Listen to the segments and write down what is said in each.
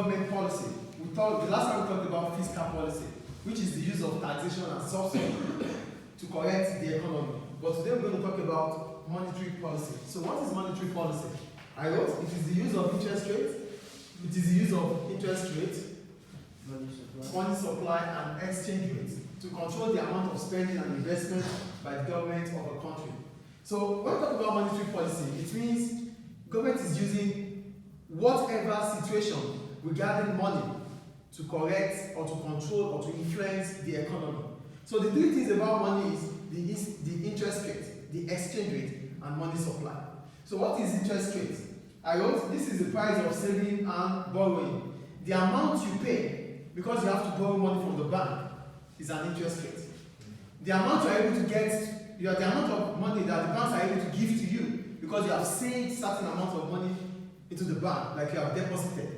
government policy. The last time we talked about fiscal policy, which is the use of taxation and subsidy to correct the economy. But today we're going to talk about monetary policy. So what is monetary policy? I wrote, it is the use of interest rates. It is the use of interest rates, money supply and exchange rates to control the amount of spending and investment by the government of a country. So when we talk about monetary policy, it means government is using whatever situation regarding money to correct or to control or to influence the economy. So the three things about money is the interest rate, the exchange rate, and money supply. So what is interest rate? I wrote, this is the price of saving and borrowing. The amount you pay because you have to borrow money from the bank is an interest rate. The amount you are able to get, the amount of money that the banks are able to give to you because you have saved certain amount of money into the bank, like you have deposited,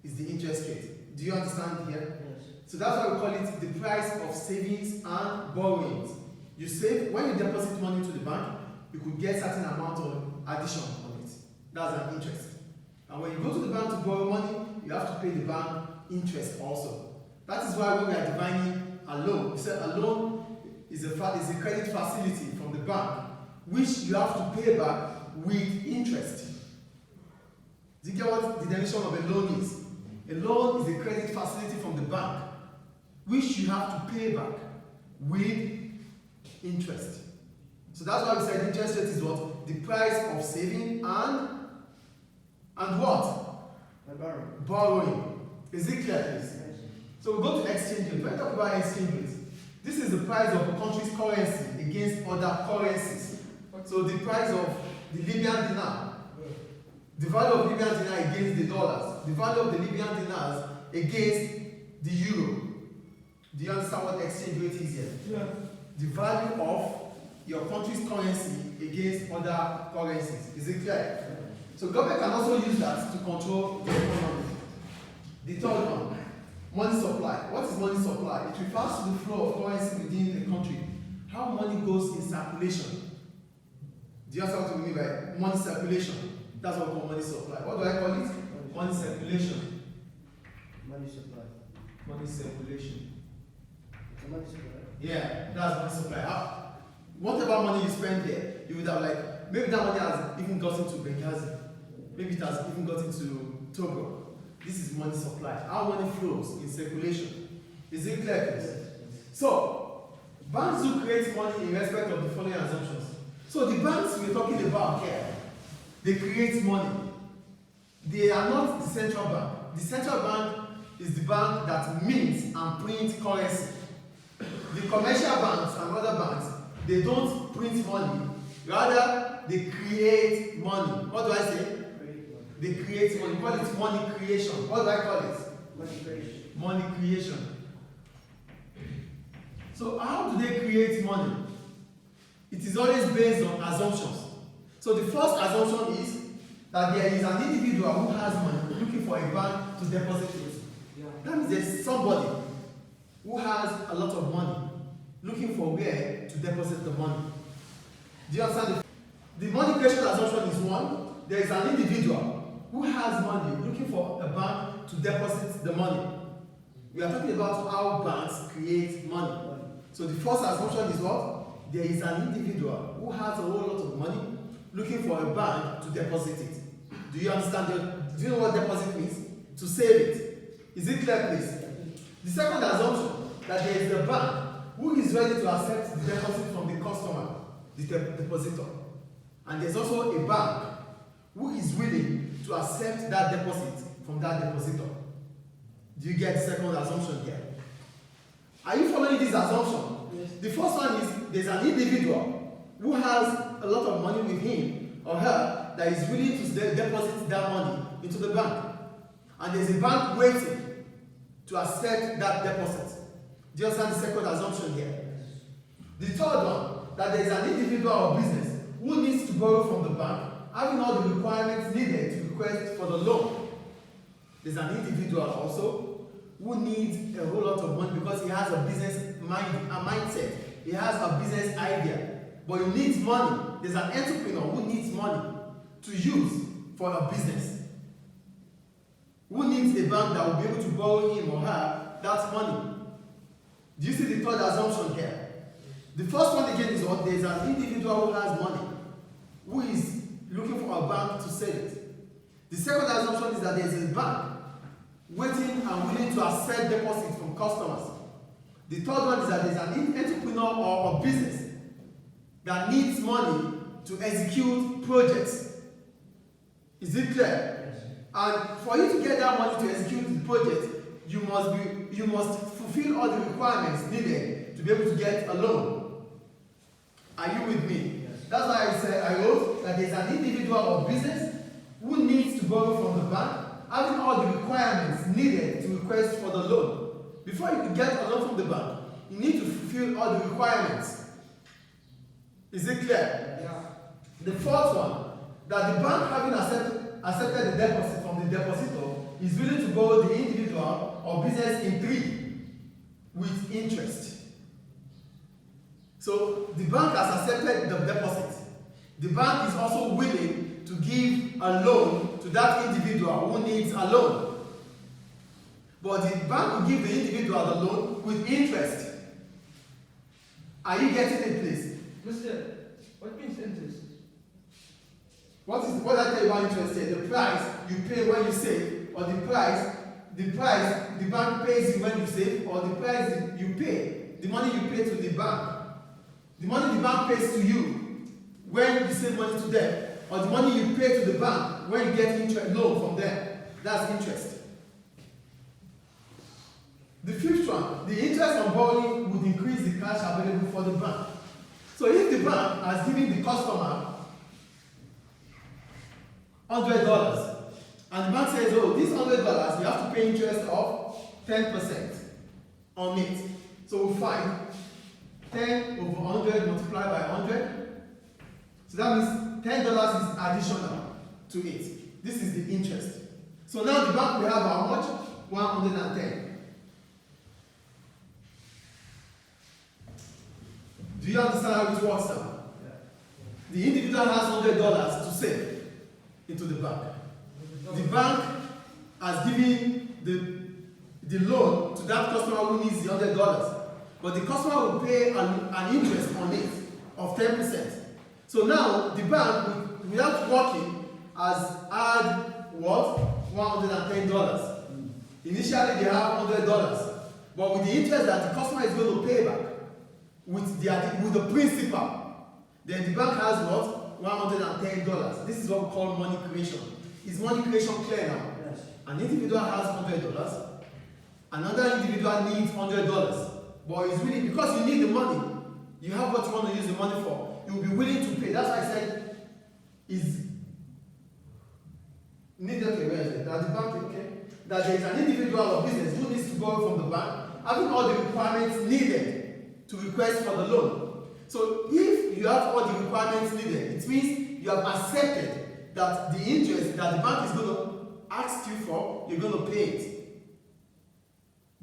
is the interest rate. Do you understand here? Yes. So that's why we call it the price of savings and borrowings. You save, when you deposit money to the bank, you could get certain amount of addition on it. That's an interest. And when you go to the bank to borrow money, you have to pay the bank interest also. That is why when we are defining a loan, we said a loan is a credit facility from the bank, which you have to pay back with interest. Do you get what the definition of a loan is? A loan is a credit facility from the bank, which you have to pay back with interest. So that's why we said interest rate is what? The price of saving and what? Borrowing. Is it clear, please? Yes. So we go to exchange rate. When we talk about exchange rate, this is the price of a country's currency against other currencies. So the price of the Libyan dinar, the value of Libyan dinar against the dollars, the value of the Libyan dinars against the euro. Do you understand what exchange rate is here? Yeah. The value of your country's currency against other currencies. Is it clear? So government can also use that to control the economy. The third one, money supply. What is money supply? It refers to the flow of currency within the country. How money goes in circulation. Do you understand what we mean by money circulation? That's what we call money supply. What do I call it? Money circulation. Money supply. Money circulation. It's a money supply. Yeah, that's money supply. Whatever money you spend there, you would have like, maybe that money has even gotten to Benghazi. Maybe it has even gotten to Togo. This is money supply. How money flows in circulation. Is it clear, please? Yes. So, banks do create money in respect of the following assumptions. So the banks we're talking about here, they create money. They are not the central bank. The central bank is the bank that mints and prints currency. The commercial banks and other banks, they don't print money. Rather, they create money. What do I say? They create money. We call it money creation. What do I call it? Money creation. Money creation. So how do they create money? It is always based on assumptions. So the first assumption is that there is an individual who has money looking for a bank to deposit it. Yeah. That means there's somebody who has a lot of money looking for where to deposit the money. Do you understand? The money creation assumption is one. There is an individual who has money looking for a bank to deposit the money. We are talking about how banks create money. So the first assumption is what? There is an individual who has a whole lot of money looking for a bank to deposit it. Do you understand? Do you know what deposit means? To save it. Is it clear, please? The second assumption, that there is a bank who is ready to accept the deposit from the customer, the depositor. And there's also a bank who is willing to accept that deposit from that depositor. Do you get the second assumption here? Are you following this assumption? Yes. The first one is there's an individual who has a lot of money with him or her that is willing to deposit that money into the bank. And there's a bank waiting to accept that deposit. Do you understand the second assumption here? The third one, that there is an individual or business who needs to borrow from the bank, having all the requirements needed to request for the loan. There's an individual also who needs a whole lot of money because he has a business mindset. He has a business idea, but he needs money. There's an entrepreneur who needs money to use for a business. who needs a bank that will be able to borrow him or her that money? Do you see the third assumption here? The first one again is what? There's an individual who has money, who is looking for a bank to sell it. The second assumption is that there's a bank waiting and willing to accept deposits from customers. The third one is that there's an entrepreneur or a business that needs money to execute projects. Is it clear? Yes. And for you to get that money to execute the project, you must fulfill all the requirements needed to be able to get a loan. Are you with me? Yes. That's why I wrote that there's an individual or business who needs to borrow from the bank, having all the requirements needed to request for the loan. Before you can get a loan from the bank, you need to fulfill all the requirements. Is it clear? Yeah. The fourth one, that the bank having accepted the deposit from the depositor is willing to borrow the individual or business in 3 with interest. So the bank has accepted the deposit. The bank is also willing to give a loan to that individual who needs a loan. But the bank will give the individual the loan with interest. Are you getting it, please? Mister, what means interest? What I tell you about interest here? The price you pay when you save, or the price the bank pays you when you save, or the price you pay, the money you pay to the bank. The money the bank pays to you when you save money to them, or the money you pay to the bank when you get interest loan from them. That's interest. The fifth one, the interest on borrowing would increase the cash available for the bank. So if the bank has given the customer $100, and the bank says, oh, this $100, you have to pay interest of 10% on it. So we find 10 over 100 multiplied by 100. So that means $10 is additional to it. This is the interest. So now the bank will have how much? 110. Do you understand how it works now? Yeah. The individual has $100 to save into the bank. The bank has given the loan to that customer who needs the $100, but the customer will pay an interest on it of 10%. So now the bank, without working, has had what? $110. Initially they have $100, but with the interest that the customer is going to pay back with the principal, then the bank has what? $110. This is what we call money creation. Is money creation clear now? Yes. An individual has $100, another individual needs $100, but it's really because you need the money, you have what you want to use the money for, you will be willing to pay. That's why I said is needed. Okay, where is it? That the bank, okay, that there is an individual or business who needs to borrow from the bank, having all the requirements needed to request for the loan. So if you have all the requirements needed, it means you have accepted that the interest that the bank is going to ask you for, you're going to pay it.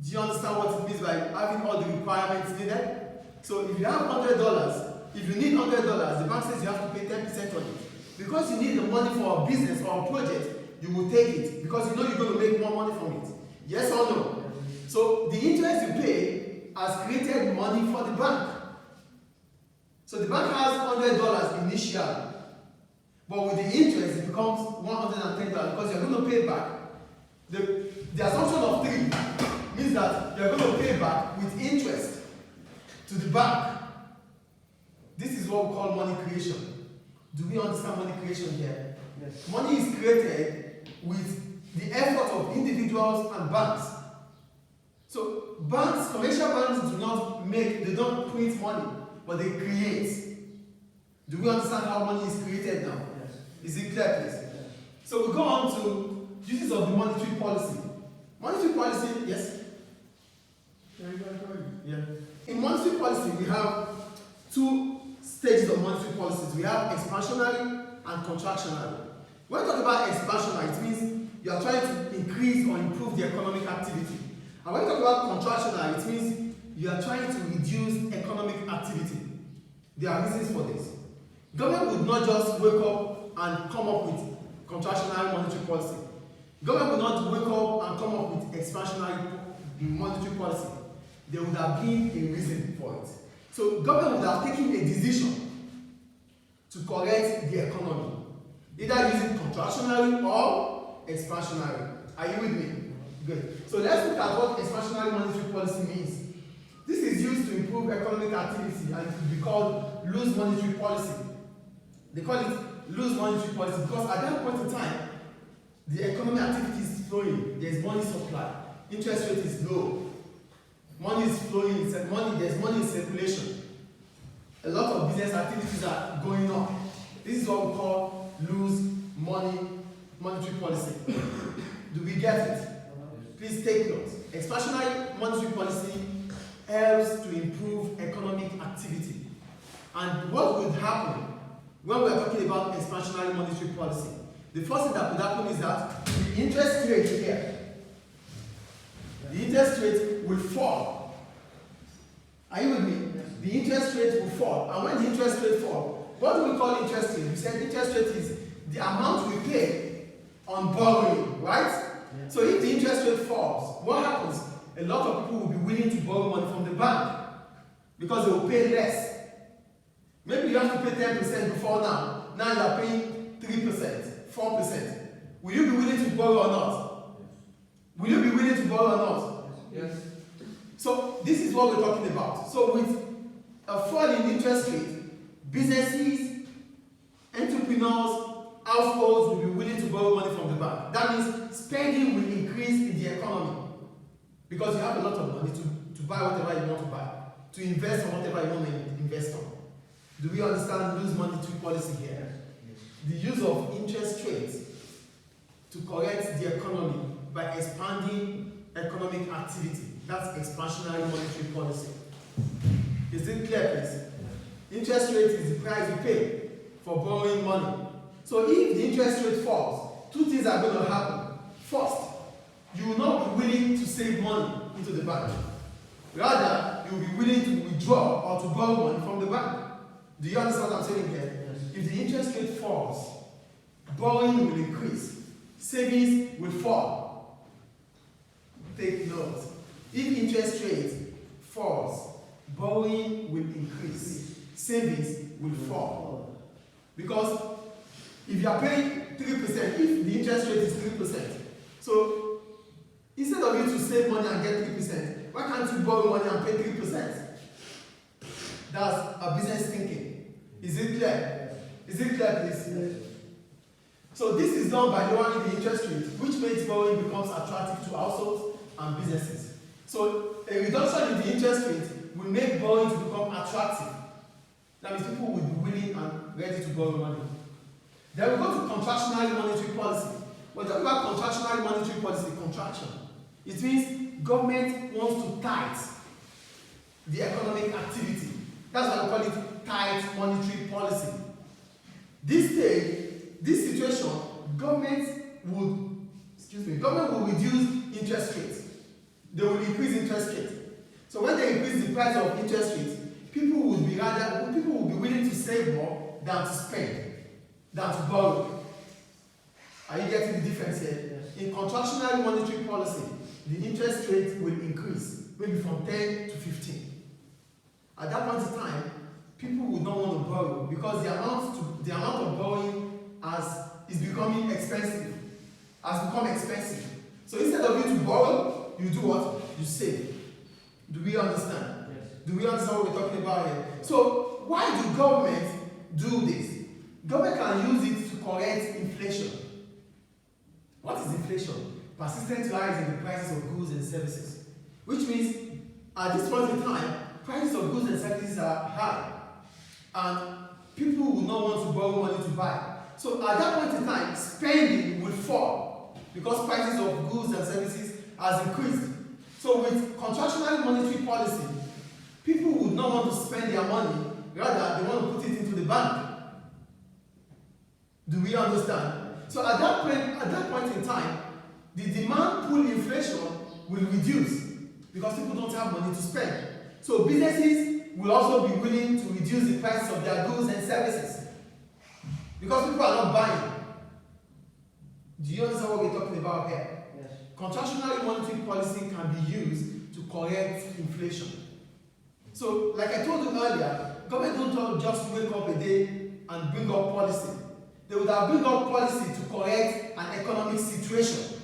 Do you understand what it means by having all the requirements needed? So if you have $100, if you need $100, the bank says you have to pay 10% on it. Because you need the money for a business or a project, you will take it because you know you're going to make more money from it. Yes or no? So the interest you pay has created money for the bank. So the bank has $100 initially. But with the interest, it becomes $110 because you're going to pay back. The assumption of 3 means that you're going to pay back with interest to the bank. This is what we call money creation. Do we understand money creation here? Yes. Money is created with the effort of individuals and banks. So banks, commercial banks they don't print money, but they create. Do we understand how money is created now? Yes. Is it clear, please? Yes. So we go on to uses of the monetary policy. Monetary policy, yes? Yeah. In monetary policy, we have 2 stages of monetary policies. We have expansionary and contractionary. When we talk about expansionary, it means you are trying to increase or improve the economic activity. And when we talk about contractionary, it means you are trying to reduce economic activity. There are reasons for this. Government would not just wake up and come up with contractionary monetary policy. Government will not wake up and come up with expansionary monetary policy. There would have been a reason for it. So government would have taken a decision to correct the economy, either using contractionary or expansionary. Are you with me? Good. So let's look at what expansionary monetary policy means. This is used to improve economic activity and it will be called loose monetary policy. They call it loose monetary policy because at that point in time, the economic activity is flowing, there's money supply, interest rate is low, money is flowing, there's money in circulation. A lot of business activities are going on. This is what we call loose monetary policy. Do we get it? Please take note. Expansionary monetary policy helps to improve economic activity. And what would happen when we are talking about expansionary monetary policy? The first thing that would happen is that the interest rate here, the interest rate will fall. Are you with me? The interest rate will fall. And when the interest rate falls, what do we call interest rate? We said interest rate is the amount we pay on borrowing, right? Yeah. So if the interest rate falls, what happens? A lot of people will be willing to borrow money from the bank because they will pay less. Maybe you have to pay 10% before now. Now you are paying 3%, 4%. Will you be willing to borrow or not? Will you be willing to borrow or not? Yes. So this is what we're talking about. So with a fall in interest rate, businesses, entrepreneurs, households will be willing to borrow money from the bank. That means spending will increase in the economy because you have a lot of money to buy whatever you want to buy, to invest on whatever you want to invest on. Do we understand loose monetary policy here? Yes. The use of interest rates to correct the economy by expanding economic activity. That's expansionary monetary policy. Is it clear, please? Interest rate is the price you pay for borrowing money. So if the interest rate falls, two things are going to happen. First, you will not be willing to save money into the bank. Rather, you will be willing to withdraw or to borrow money from the bank. Do you understand what I'm saying here? Yes. If the interest rate falls, borrowing will increase, savings will fall. Take note. If interest rate falls, borrowing will increase, savings will fall. Because if you are paying 3%, if the interest rate is 3%, so instead of you to save money and get 3%, why can't you borrow money and pay 3%? That's a business thinking. Is it clear? Is it clear, please? Yes. So this is done by lowering the interest rate, which makes borrowing becomes attractive to households and businesses. So a reduction in the interest rate will make borrowing to become attractive. That means people will be willing and ready to borrow money. Then we go to contractionary monetary policy. When we talk about contractionary monetary policy, contraction, it means government wants to tight the economic activity. That's why we call it tight monetary policy. This situation, government will reduce interest rates. They will increase interest rates. So when they increase the price of interest rates, people will be willing to save more than to spend, than to borrow. Are you getting the difference here? Yes. In contractionary monetary policy, the interest rate will increase, maybe from 10 to 15. At that point in time, people would not want to borrow because the amount of borrowing is becoming expensive, has become expensive. So instead of you to borrow, you do what? You save. Do we understand? Yes. Do we understand what we're talking about here? So why do government do this? Government can use it to correct inflation. What is inflation? Persistent rise in the prices of goods and services. Which means at this point in time, prices of goods and services are high. And people will not want to borrow money to buy. So at that point in time, spending will fall because prices of goods and services has increased. So with contractionary monetary policy, people would not want to spend their money, rather they want to put it into the bank. Do we understand? So at that point in time, the demand pull inflation will reduce because people don't have money to spend. So businesses will also be willing to reduce the price of their goods and services because people are not buying. Do you understand what we're talking about here? Yes. Contractionary monetary policy can be used to correct inflation. So, like I told you earlier, government don't just wake up a day and bring up policy. They would have bring up policy to correct an economic situation.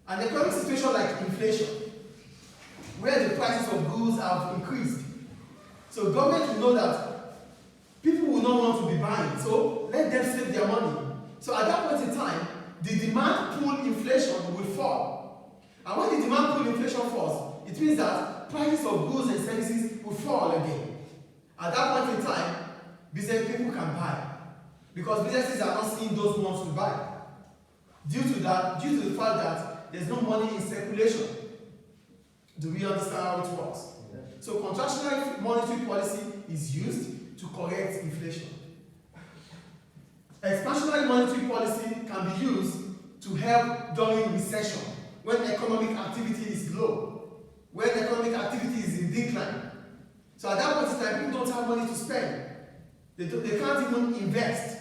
An economic situation like inflation, where the prices of goods have increased. So government will know that people will not want to be buying, so let them save their money. So at that point in time, the demand pull inflation will fall. And when the demand pull inflation falls, it means that prices of goods and services will fall again. At that point in time, business people can buy. Because businesses are not seeing those ones to buy. Due to the fact that there's no money in circulation. Do we understand how it works? Yes. So contractionary monetary policy is used to correct inflation. Expansionary monetary policy can be used to help during recession, when economic activity is low, when economic activity is in decline. So at that point in time, people don't have money to spend. They can't even invest.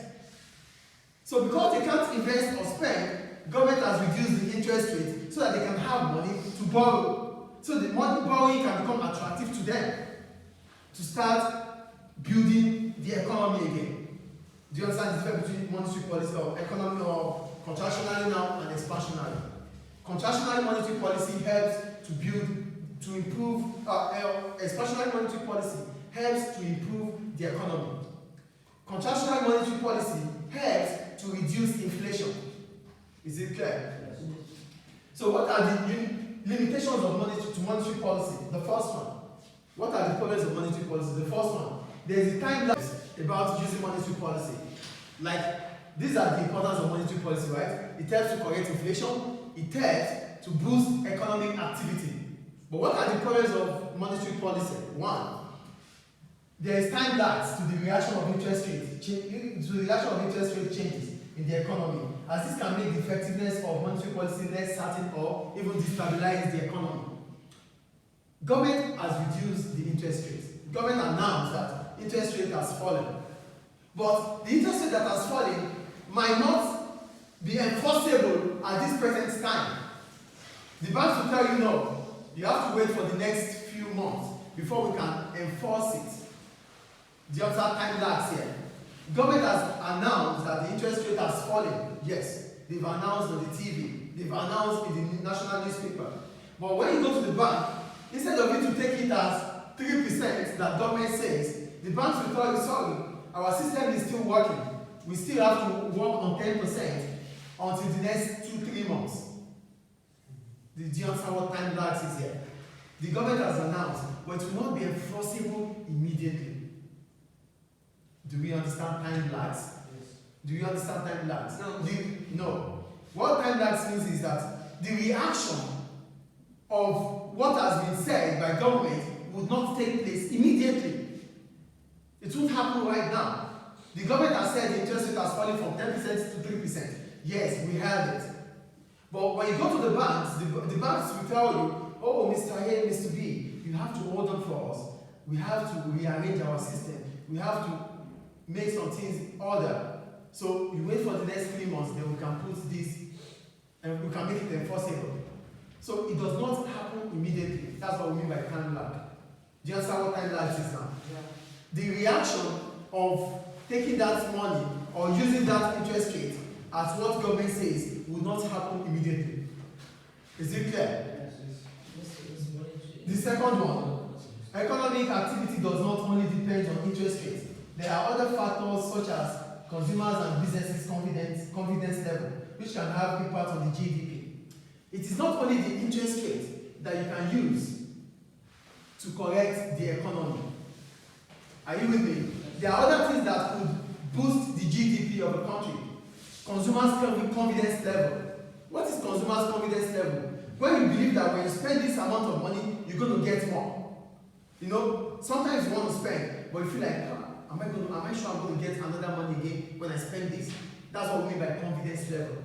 So because they can't invest or spend, government has reduced the interest rate so that they can have money to borrow. So the money borrowing can become attractive to them to start building the economy again. Do you understand the difference between monetary policy or economy or contractionary now and expansionary? Contractionary monetary policy helps to build, to improve, expansionary monetary policy helps to improve the economy. Contractionary monetary policy helps to reduce inflation. Is it clear? Yes. So what are the limitations of monetary policy? The first one. What are the problems of monetary policy? The first one. There is a time lapse about using monetary policy. Like, these are the importance of monetary policy, right? It helps to correct inflation. It helps to boost economic activity. But what are the problems of monetary policy? One, there is time lapse to the reaction of interest rate changes in the economy, as this can make the effectiveness of monetary policy less certain or even destabilize the economy. Government has reduced the interest rate. Government announced that interest rate has fallen. But the interest rate that has fallen might not be enforceable at this present time. The banks will tell you no, you have to wait for the next few months before we can enforce it. Do you understand time lapse here? Government has announced that the interest rate has fallen. Yes, they've announced on the TV, they've announced in the national newspaper. But when you go to the bank, instead of you to take it as 3% that government says, the banks will tell you, sorry, our system is still working. We still have to work on 10% until the next 2-3 months. Do you understand what time lapse is here? The government has announced, but it will not be enforceable immediately. Do we understand time lapse? Yes. Do you understand time lapse? No. No. What time lapse means is that the reaction of what has been said by government would not take place immediately. It won't happen right now. The government has said the interest rate has fallen from 10% to 3%. Yes, we heard it. But when you go to the banks, the banks will tell you, oh, Mr. A, Mr. B, you have to hold on for us. We have to rearrange our system. We have to make some things in order. So you wait for the next 3 months, then we can put this and we can make it enforceable. So it does not happen immediately. That's what we mean by time lag. Do you understand what time lag is now? Yeah. The reaction of taking that money or using that interest rate as what government says will not happen immediately. Is it clear? Yes. The second one, economic activity does not only depend on interest rates. There are other factors such as consumers and businesses' confidence level, which can have impact on the GDP. It is not only the interest rate that you can use to correct the economy. Are you with me? There are other things that could boost the GDP of a country. Consumers' confidence level. What is consumers' confidence level? When you believe that when you spend this amount of money, you're going to get more. You know, sometimes you want to spend, but you feel like, am I sure I'm going to get another money again when I spend this? That's what we mean by confidence level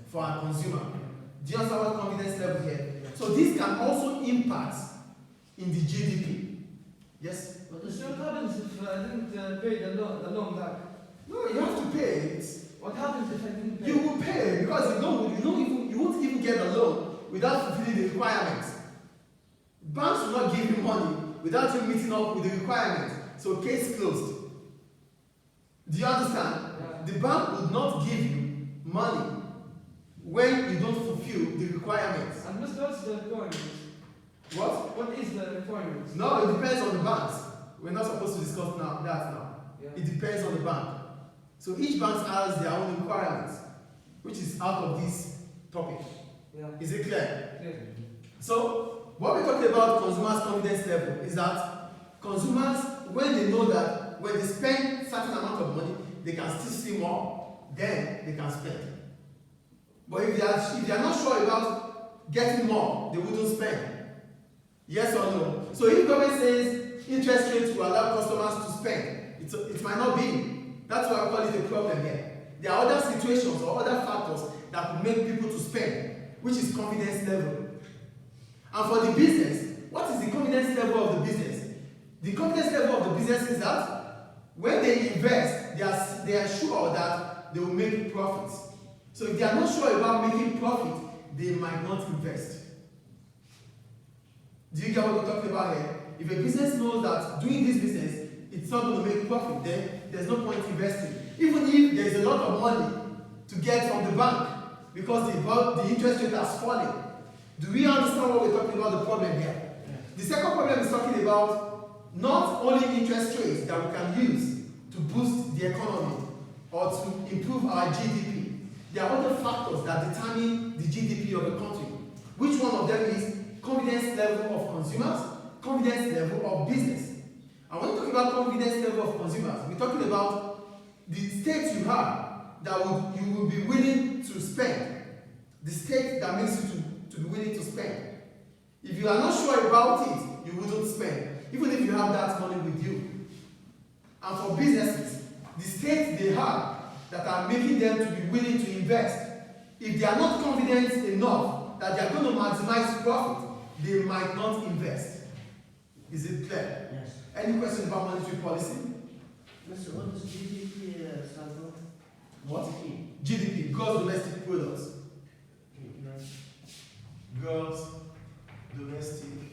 for our consumer. Do you understand what confidence level here? So this can also impact in the GDP. Yes? But what happens if I didn't pay the loan back? No, you have to pay it. What happens if I didn't pay? You will pay because you won't even get a loan without fulfilling the requirements. Banks will not give you money without you meeting up with the requirements. So case closed. Do you understand? Yeah. The bank would not give you money when you don't fulfill the requirements. And what's the requirements? What? What is the requirements? No, it depends on the banks. We're not supposed to discuss that now. Yeah. It depends on the bank. So each bank has their own requirements, which is out of this topic. Yeah. Is it clear? Clear. So what we're talking about consumers' confidence level is that consumers, when they know that when they spend certain amount of money, they can still see more, then they can spend. But if they are not sure about getting more, they wouldn't spend. Yes or no? So if government says interest rates will allow customers to spend, it might not be. That's why I call it a problem here. There are other situations or other factors that could make people to spend, which is confidence level. And for the business, what is the confidence level of the business? The confidence level of the business is that when they invest, they are sure that they will make profits. So if they are not sure about making profit, they might not invest. Do you get what we're talking about here? If a business knows that doing this business, it's not going to make profit, then there's no point investing. Even if there's a lot of money to get from the bank because the interest rate has fallen. Do we understand what we're talking about, the problem here? Yeah. The second problem is talking about not only interest rates that we can use to boost the economy or to improve our GDP. There are other factors that determine the GDP of a country. Which one of them is confidence level of consumers, confidence level of business. And when we talk about confidence level of consumers, we're talking about the state you have that you will be willing to spend. The state that makes you to be willing to spend. If you are not sure about it, you wouldn't spend, even if you have that money with you. And for businesses, the state they have that are making them to be willing to invest, if they are not confident enough that they are going to maximize profit, they might not invest. Is it clear? Yes. Any questions about monetary policy? Mr. What does GDP stand for? What? GDP, gross domestic products. Okay, nice. Gross domestic